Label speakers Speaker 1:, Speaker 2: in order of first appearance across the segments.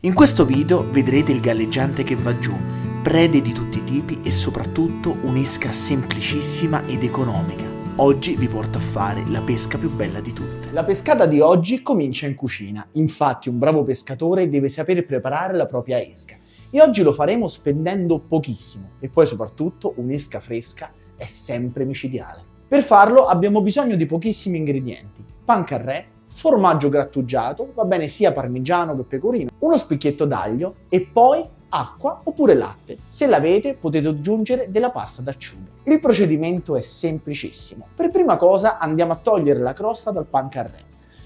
Speaker 1: In questo video vedrete il galleggiante che va giù, prede di tutti i tipi e soprattutto un'esca semplicissima ed economica. Oggi vi porto a fare la pesca più bella di tutte.
Speaker 2: La pescata di oggi comincia in cucina, infatti un bravo pescatore deve sapere preparare la propria esca. E oggi lo faremo spendendo pochissimo e poi soprattutto un'esca fresca è sempre micidiale. Per farlo abbiamo bisogno di pochissimi ingredienti: pancarré, formaggio grattugiato, va bene sia parmigiano che pecorino, uno spicchietto d'aglio e poi acqua oppure latte. Se l'avete potete aggiungere della pasta d'acciughe. Il procedimento è semplicissimo. Per prima cosa andiamo a togliere la crosta dal pancarré.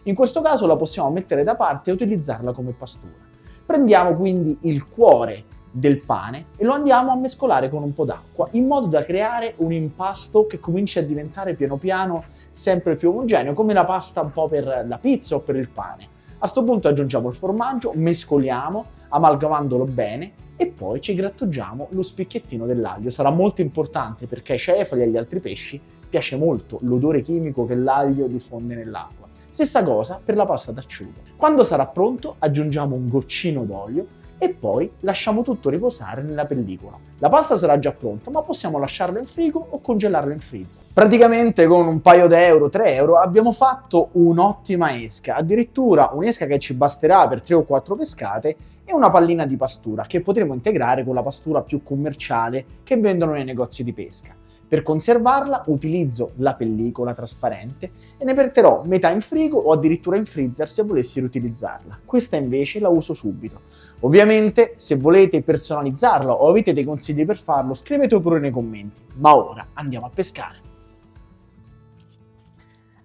Speaker 2: In questo caso la possiamo mettere da parte e utilizzarla come pastura. Prendiamo quindi il cuore del pane e lo andiamo a mescolare con un po' d'acqua in modo da creare un impasto che cominci a diventare piano piano sempre più omogeneo, come la pasta un po' per la pizza o per il pane. A sto punto aggiungiamo il formaggio, mescoliamo amalgamandolo bene e poi ci grattugiamo lo spicchiettino dell'aglio. Sarà molto importante perché ai cefali e agli altri pesci piace molto l'odore chimico che l'aglio diffonde nell'acqua. Stessa cosa per la pasta d'acciughe. Quando sarà pronto aggiungiamo un goccino d'olio e poi lasciamo tutto riposare nella pellicola. La pasta sarà già pronta, ma possiamo lasciarla in frigo o congelarla in freezer. Praticamente con un paio d'euro, 3 euro, abbiamo fatto un'ottima esca, addirittura un'esca che ci basterà per 3 o 4 pescate e una pallina di pastura che potremo integrare con la pastura più commerciale che vendono nei negozi di pesca. Per conservarla utilizzo la pellicola trasparente e ne verterò metà in frigo o addirittura in freezer se volessi riutilizzarla. Questa invece la uso subito. Ovviamente se volete personalizzarla o avete dei consigli per farlo scrivetelo pure nei commenti. Ma ora andiamo a pescare.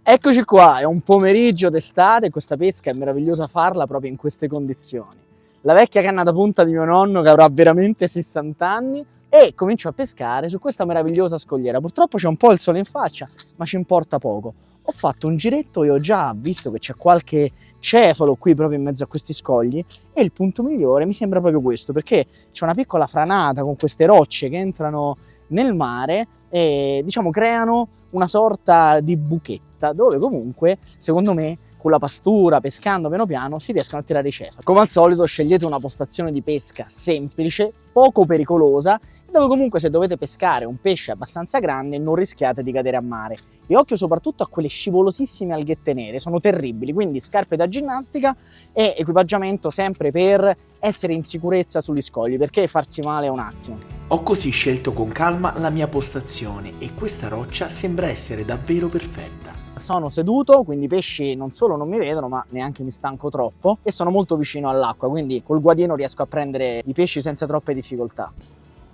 Speaker 2: Eccoci qua, è un pomeriggio d'estate e questa pesca è meravigliosa farla proprio in queste condizioni. La vecchia canna da punta di mio nonno che avrà veramente 60 anni e comincio a pescare su questa meravigliosa scogliera. Purtroppo c'è un po' il sole in faccia, ma ci importa poco. Ho fatto un giretto e ho già visto che c'è qualche cefalo qui proprio in mezzo a questi scogli e il punto migliore mi sembra proprio questo, perché c'è una piccola franata con queste rocce che entrano nel mare e diciamo creano una sorta di buchetta dove comunque secondo me con la pastura, pescando piano piano, si riescono a tirare i cefali. Come al solito scegliete una postazione di pesca semplice, poco pericolosa, dove comunque se dovete pescare un pesce abbastanza grande non rischiate di cadere a mare. E occhio soprattutto a quelle scivolosissime alghette nere, sono terribili, quindi scarpe da ginnastica e equipaggiamento sempre per essere in sicurezza sugli scogli, perché farsi male è un attimo.
Speaker 1: Ho così scelto con calma la mia postazione e questa roccia sembra essere davvero perfetta.
Speaker 2: Sono seduto, quindi i pesci non solo non mi vedono, ma neanche mi stanco troppo e sono molto vicino all'acqua, quindi col guadino riesco a prendere i pesci senza troppe difficoltà.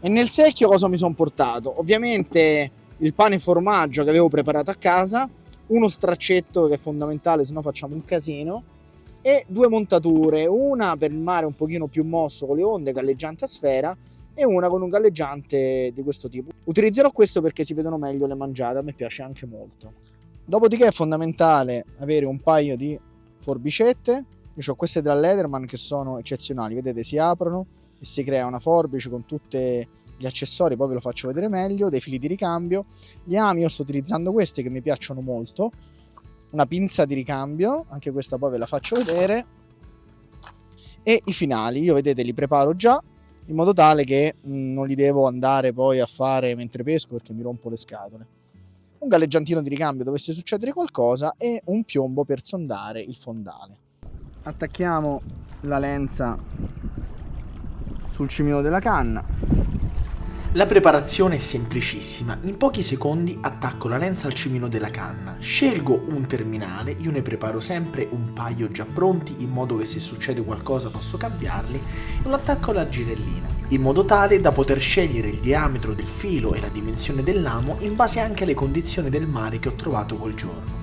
Speaker 2: E nel secchio cosa mi sono portato? Ovviamente il pane e formaggio che avevo preparato a casa, uno straccetto che è fondamentale, se no facciamo un casino, e 2 montature, una per il mare un pochino più mosso con le onde, galleggiante a sfera, e una con un galleggiante di questo tipo. Utilizzerò questo perché si vedono meglio le mangiate, a me piace anche molto. Dopodiché è fondamentale avere un paio di forbicette. Io ho queste della Leatherman che sono eccezionali, vedete si aprono e si crea una forbice con tutti gli accessori, poi ve lo faccio vedere meglio, dei fili di ricambio. Gli ami io sto utilizzando questi che mi piacciono molto, una pinza di ricambio, anche questa poi ve la faccio vedere, e i finali, io vedete li preparo già in modo tale che non li devo andare poi a fare mentre pesco perché mi rompo le scatole. Un galleggiantino di ricambio dovesse succedere qualcosa e un piombo per sondare il fondale. Attacchiamo la lenza sul cimino della canna.
Speaker 1: La preparazione è semplicissima, in pochi secondi attacco la lenza al cimino della canna, scelgo un terminale, io ne preparo sempre un paio già pronti in modo che se succede qualcosa posso cambiarli e lo attacco alla girellina, in modo tale da poter scegliere il diametro del filo e la dimensione dell'amo in base anche alle condizioni del mare che ho trovato quel giorno.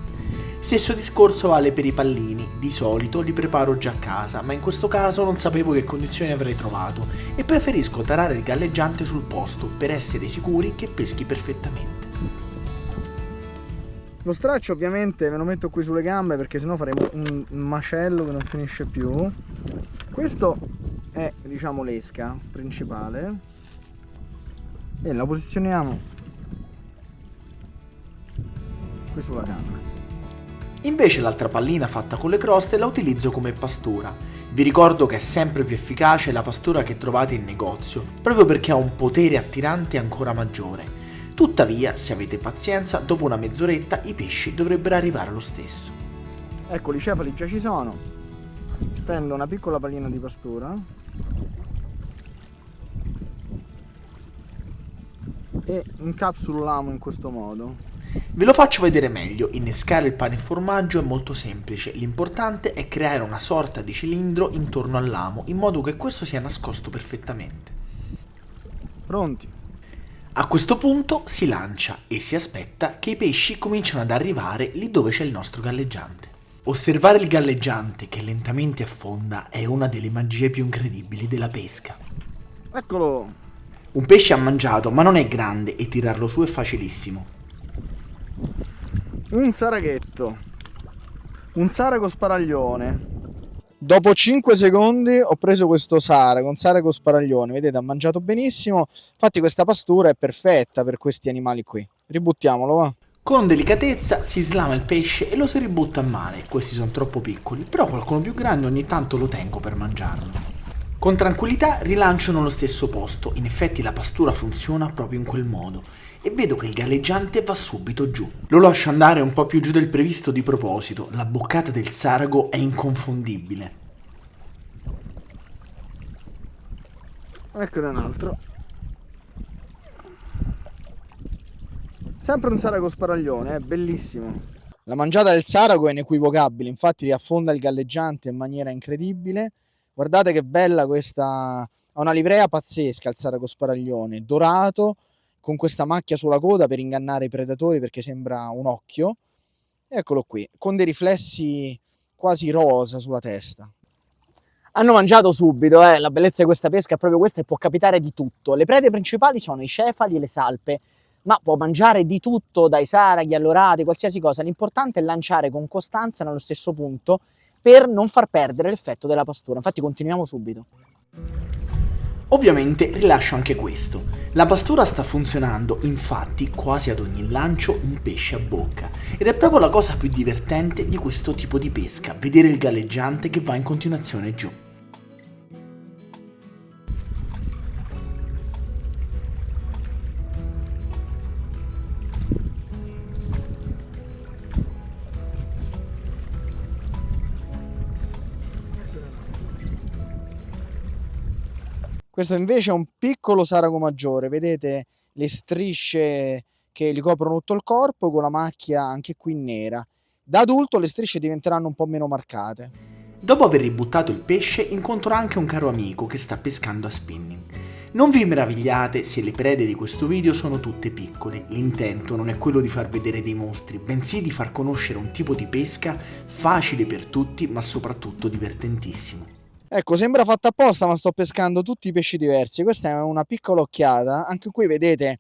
Speaker 1: Stesso discorso vale per i pallini, di solito li preparo già a casa, ma in questo caso non sapevo che condizioni avrei trovato e preferisco tarare il galleggiante sul posto per essere sicuri che peschi perfettamente.
Speaker 2: Lo straccio ovviamente me lo metto qui sulle gambe perché sennò faremo un macello che non finisce più. Questo è diciamo l'esca principale e la posizioniamo qui sulla canna.
Speaker 1: Invece l'altra pallina fatta con le croste la utilizzo come pastura. Vi ricordo che è sempre più efficace la pastura che trovate in negozio, proprio perché ha un potere attirante ancora maggiore. Tuttavia, se avete pazienza, dopo una mezz'oretta i pesci dovrebbero arrivare lo stesso.
Speaker 2: Ecco, i cefali già ci sono. Prendo una piccola pallina di pastura e incapsulo l'amo in questo modo.
Speaker 1: Ve lo faccio vedere meglio, innescare il pane e formaggio è molto semplice, l'importante è creare una sorta di cilindro intorno al lamo in modo che questo sia nascosto perfettamente.
Speaker 2: Pronti?
Speaker 1: A questo punto si lancia e si aspetta che i pesci cominciano ad arrivare lì dove c'è il nostro galleggiante. Osservare il galleggiante che lentamente affonda è una delle magie più incredibili della pesca.
Speaker 2: Eccolo!
Speaker 1: Un pesce ha mangiato, ma non è grande e tirarlo su è facilissimo.
Speaker 2: Un saraghetto. Un sarago sparaglione. Dopo 5 secondi ho preso questo sarago, un sarago sparaglione. Vedete, ha mangiato benissimo. Infatti questa pastura è perfetta per questi animali qui. Ributtiamolo, va.
Speaker 1: Con delicatezza si slama il pesce e lo si ributta a mare. Questi sono troppo piccoli, però qualcuno più grande ogni tanto lo tengo per mangiarlo. Con tranquillità rilancio nello stesso posto, in effetti la pastura funziona proprio in quel modo e vedo che il galleggiante va subito giù. Lo lascio andare un po' più giù del previsto di proposito, la boccata del sarago è inconfondibile.
Speaker 2: Eccone un altro. Sempre un sarago sparaglione, bellissimo. La mangiata del sarago è inequivocabile, infatti affonda il galleggiante in maniera incredibile. Guardate che bella questa, ha una livrea pazzesca il sarago sparaglione, dorato, con questa macchia sulla coda per ingannare i predatori perché sembra un occhio. Eccolo qui, con dei riflessi quasi rosa sulla testa. Hanno mangiato subito, la bellezza di questa pesca è proprio questa e può capitare di tutto. Le prede principali sono i cefali e le salpe, ma può mangiare di tutto, dai saraghi all'orate, qualsiasi cosa. L'importante è lanciare con costanza nello stesso punto per non far perdere l'effetto della pastura. Infatti continuiamo subito.
Speaker 1: Ovviamente rilascio anche questo. La pastura sta funzionando, infatti quasi ad ogni lancio un pesce a bocca. Ed è proprio la cosa più divertente di questo tipo di pesca, vedere il galleggiante che va in continuazione giù.
Speaker 2: Questo invece è un piccolo sarago maggiore, vedete le strisce che gli coprono tutto il corpo con la macchia anche qui nera. Da adulto le strisce diventeranno un po' meno marcate.
Speaker 1: Dopo aver ributtato il pesce incontro anche un caro amico che sta pescando a spinning. Non vi meravigliate se le prede di questo video sono tutte piccole, l'intento non è quello di far vedere dei mostri, bensì di far conoscere un tipo di pesca facile per tutti ma soprattutto divertentissimo.
Speaker 2: Ecco, sembra fatta apposta, ma sto pescando tutti i pesci diversi. Questa è una piccola occhiata. Anche qui vedete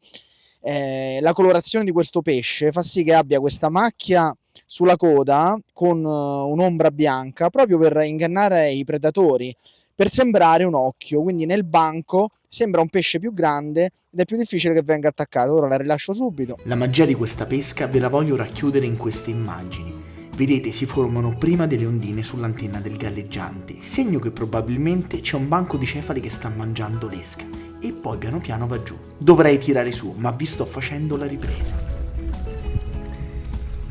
Speaker 2: la colorazione di questo pesce fa sì che abbia questa macchia sulla coda con un'ombra bianca proprio per ingannare i predatori, per sembrare un occhio. Quindi nel banco sembra un pesce più grande ed è più difficile che venga attaccato. Ora la rilascio subito.
Speaker 1: La magia di questa pesca ve la voglio racchiudere in queste immagini. Vedete, si formano prima delle ondine sull'antenna del galleggiante, segno che probabilmente c'è un banco di cefali che sta mangiando l'esca, e poi piano piano va giù. Dovrei tirare su, ma vi sto facendo la ripresa.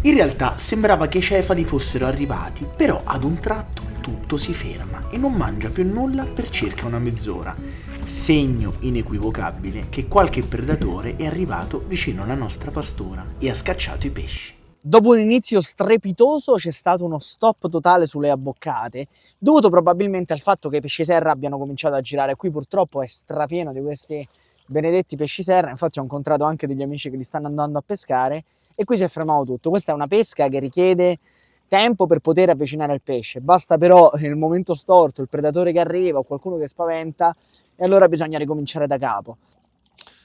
Speaker 1: In realtà sembrava che i cefali fossero arrivati, però ad un tratto tutto si ferma e non mangia più nulla per circa una mezz'ora. Segno inequivocabile che qualche predatore è arrivato vicino alla nostra pastura e ha scacciato i pesci.
Speaker 2: Dopo un inizio strepitoso c'è stato uno stop totale sulle abboccate, dovuto probabilmente al fatto che i pesci serra abbiano cominciato a girare. Qui purtroppo è strapieno di questi benedetti pesci serra, infatti ho incontrato anche degli amici che li stanno andando a pescare e qui si è fermato tutto. Questa è una pesca che richiede tempo per poter avvicinare il pesce, basta però nel momento storto il predatore che arriva o qualcuno che spaventa e allora bisogna ricominciare da capo.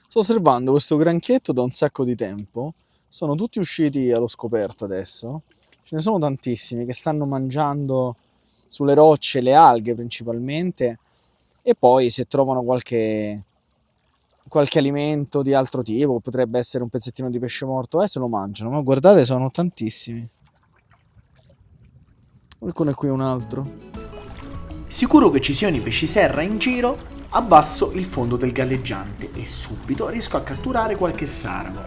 Speaker 2: Sto osservando questo granchietto da un sacco di tempo. Sono tutti usciti allo scoperto adesso, ce ne sono tantissimi che stanno mangiando sulle rocce le alghe principalmente e poi se trovano qualche alimento di altro tipo, potrebbe essere un pezzettino di pesce morto, se lo mangiano, ma guardate sono tantissimi. Eccone qui un altro.
Speaker 1: Sicuro che ci siano i pesci serra in giro, abbasso il fondo del galleggiante e subito riesco a catturare qualche sargo.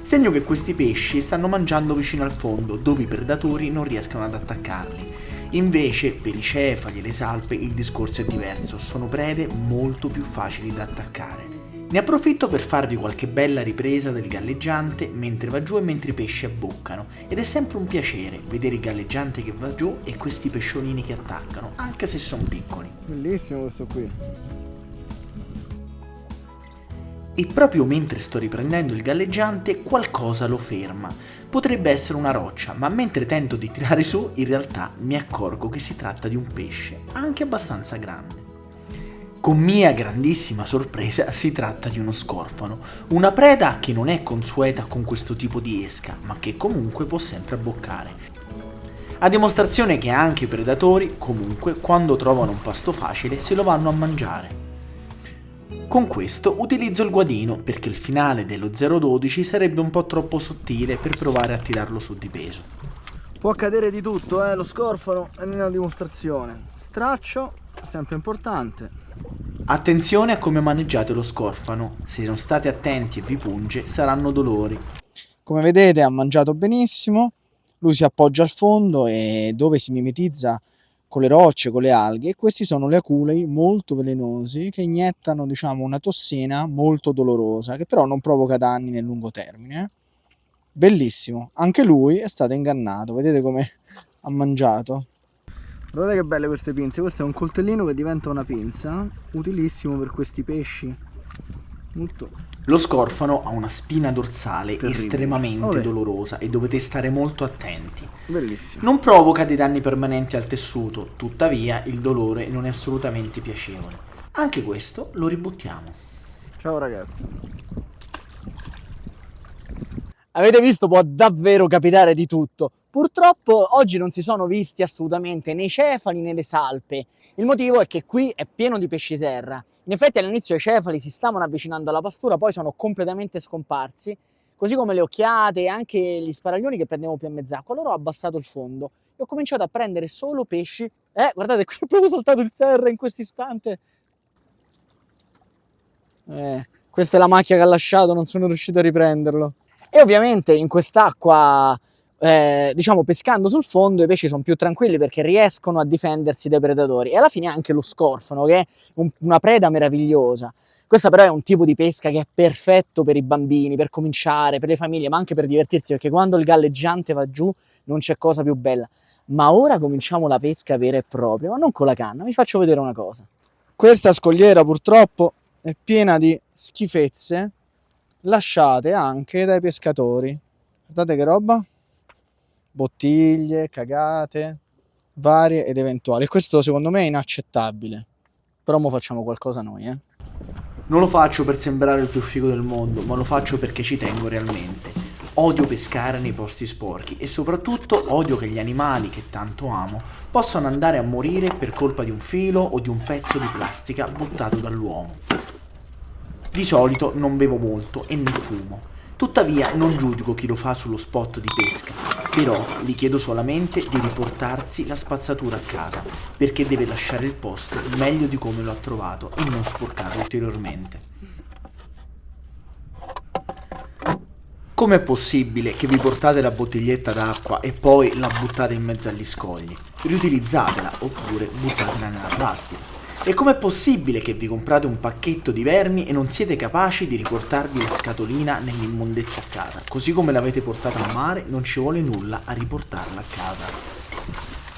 Speaker 1: Segno che questi pesci stanno mangiando vicino al fondo, dove i predatori non riescono ad attaccarli. Invece, per i cefali e le salpe il discorso è diverso, sono prede molto più facili da attaccare. Ne approfitto per farvi qualche bella ripresa del galleggiante mentre va giù e mentre i pesci abboccano, ed è sempre un piacere vedere il galleggiante che va giù e questi pesciolini che attaccano, anche se sono piccoli.
Speaker 3: Bellissimo questo qui.
Speaker 1: E proprio mentre sto riprendendo il galleggiante qualcosa lo ferma. Potrebbe essere una roccia, ma mentre tento di tirare su in realtà mi accorgo che si tratta di un pesce, anche abbastanza grande. Con mia grandissima sorpresa si tratta di uno scorfano, una preda che non è consueta con questo tipo di esca, ma che comunque può sempre abboccare. A dimostrazione che anche i predatori, comunque, quando trovano un pasto facile, se lo vanno a mangiare. Con questo utilizzo il guadino perché il finale dello 0,12 sarebbe un po' troppo sottile per provare a tirarlo su di peso.
Speaker 3: Può accadere di tutto, lo scorfano è una dimostrazione. Straccio, sempre importante.
Speaker 1: Attenzione a come maneggiate lo scorfano, se non state attenti e vi punge saranno dolori.
Speaker 2: Come vedete ha mangiato benissimo, lui si appoggia al fondo e dove si mimetizza con le rocce, con le alghe, e questi sono le aculei molto velenosi che iniettano, diciamo, una tossina molto dolorosa che però non provoca danni nel lungo termine. Bellissimo, anche lui è stato ingannato, vedete come ha mangiato.
Speaker 3: Guardate che belle queste pinze, questo è un coltellino che diventa una pinza, utilissimo per questi pesci. Molto.
Speaker 1: Lo scorfano ha una spina dorsale
Speaker 3: Terribile.
Speaker 1: estremamente dolorosa e dovete stare molto attenti.
Speaker 3: Bellissimo.
Speaker 1: Non provoca dei danni permanenti al tessuto, tuttavia il dolore non è assolutamente piacevole. Anche questo lo ributtiamo.
Speaker 3: Ciao ragazzi.
Speaker 2: Avete visto, può davvero capitare di tutto. Purtroppo oggi non si sono visti assolutamente né i cefali né le salpe. Il motivo è che qui è pieno di pesci serra. In effetti all'inizio i cefali si stavano avvicinando alla pastura, poi sono completamente scomparsi, così come le occhiate e anche gli sparaglioni che prendevo più a mezz'acqua. Allora ho abbassato il fondo e ho cominciato a prendere solo pesci. Guardate, qui è proprio saltato il serra in questo istante. Questa è la macchia che ha lasciato, non sono riuscito a riprenderlo. E ovviamente in quest'acqua, diciamo, pescando sul fondo, i pesci sono più tranquilli perché riescono a difendersi dai predatori. E alla fine anche lo scorfano, che è una preda meravigliosa. Questa però è un tipo di pesca che è perfetto per i bambini, per cominciare, per le famiglie, ma anche per divertirsi, perché quando il galleggiante va giù non c'è cosa più bella. Ma ora cominciamo la pesca vera e propria, ma non con la canna. Vi faccio vedere una cosa. Questa scogliera purtroppo è piena di schifezze lasciate anche dai pescatori. Guardate che roba, bottiglie, cagate varie ed eventuali. E questo secondo me è inaccettabile, però mo facciamo qualcosa noi.
Speaker 1: Non lo faccio per sembrare il più figo del mondo, ma lo faccio perché ci tengo realmente. Odio pescare nei posti sporchi e soprattutto odio che gli animali che tanto amo possano andare a morire per colpa di un filo o di un pezzo di plastica buttato dall'uomo. Di solito non bevo molto e ne fumo, tuttavia non giudico chi lo fa sullo spot di pesca, però gli chiedo solamente di riportarsi la spazzatura a casa, perché deve lasciare il posto meglio di come lo ha trovato e non sporcarlo ulteriormente. Com'è possibile che vi portate la bottiglietta d'acqua e poi la buttate in mezzo agli scogli? Riutilizzatela oppure buttatela nella plastica. E com'è possibile che vi comprate un pacchetto di vermi e non siete capaci di riportarvi la scatolina nell'immondezza a casa? Così come l'avete portata al mare, non ci vuole nulla a riportarla a casa.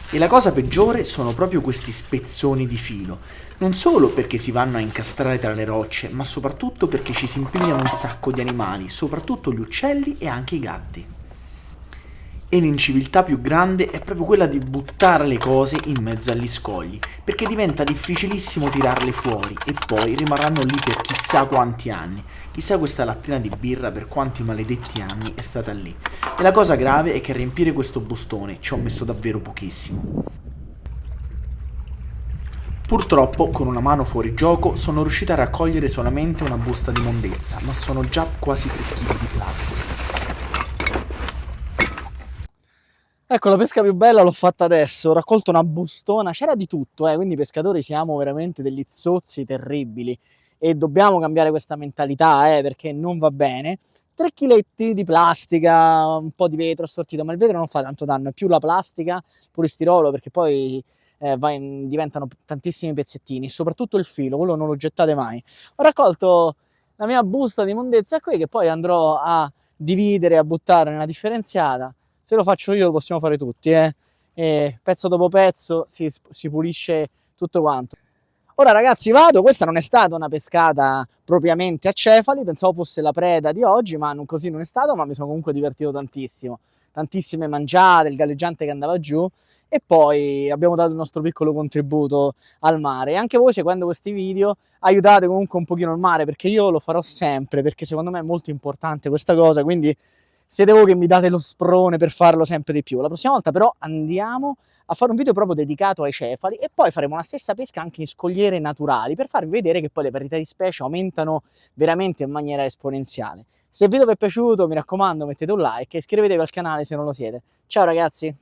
Speaker 1: E la cosa peggiore sono proprio questi spezzoni di filo. Non solo perché si vanno a incastrare tra le rocce, ma soprattutto perché ci si impigliano un sacco di animali, soprattutto gli uccelli e anche i gatti. E l'inciviltà più grande è proprio quella di buttare le cose in mezzo agli scogli, perché diventa difficilissimo tirarle fuori e poi rimarranno lì per chissà quanti anni. Chissà questa lattina di birra per quanti maledetti anni è stata lì. E la cosa grave è che a riempire questo bustone ci ho messo davvero pochissimo. Purtroppo, con una mano fuori gioco, sono riuscita a raccogliere solamente una busta di mondezza, ma sono già quasi 3 kg di plastica.
Speaker 2: Ecco, la pesca più bella l'ho fatta adesso, ho raccolto una bustona, c'era di tutto, quindi i pescatori siamo veramente degli zozzi terribili e dobbiamo cambiare questa mentalità, perché non va bene. 3 chiletti di plastica, un po' di vetro assortito, ma il vetro non fa tanto danno, è più la plastica, il polistirolo, perché poi diventano tantissimi pezzettini, soprattutto il filo, quello non lo gettate mai. Ho raccolto la mia busta di mondezza qui che poi andrò a dividere, a buttare nella differenziata. Se lo faccio io lo possiamo fare tutti, e pezzo dopo pezzo si pulisce tutto quanto. Ora ragazzi vado, questa non è stata una pescata propriamente a cefali, pensavo fosse la preda di oggi, ma così non è stato, ma mi sono comunque divertito tantissimo. Tantissime mangiate, il galleggiante che andava giù e poi abbiamo dato il nostro piccolo contributo al mare. E anche voi seguendo questi video aiutate comunque un pochino il mare, perché io lo farò sempre, perché secondo me è molto importante questa cosa, quindi siete voi che mi date lo sprone per farlo sempre di più. La prossima volta però andiamo a fare un video proprio dedicato ai cefali e poi faremo la stessa pesca anche in scogliere naturali per farvi vedere che poi le varietà di specie aumentano veramente in maniera esponenziale. Se il video vi è piaciuto, mi raccomando, mettete un like e iscrivetevi al canale se non lo siete. Ciao ragazzi!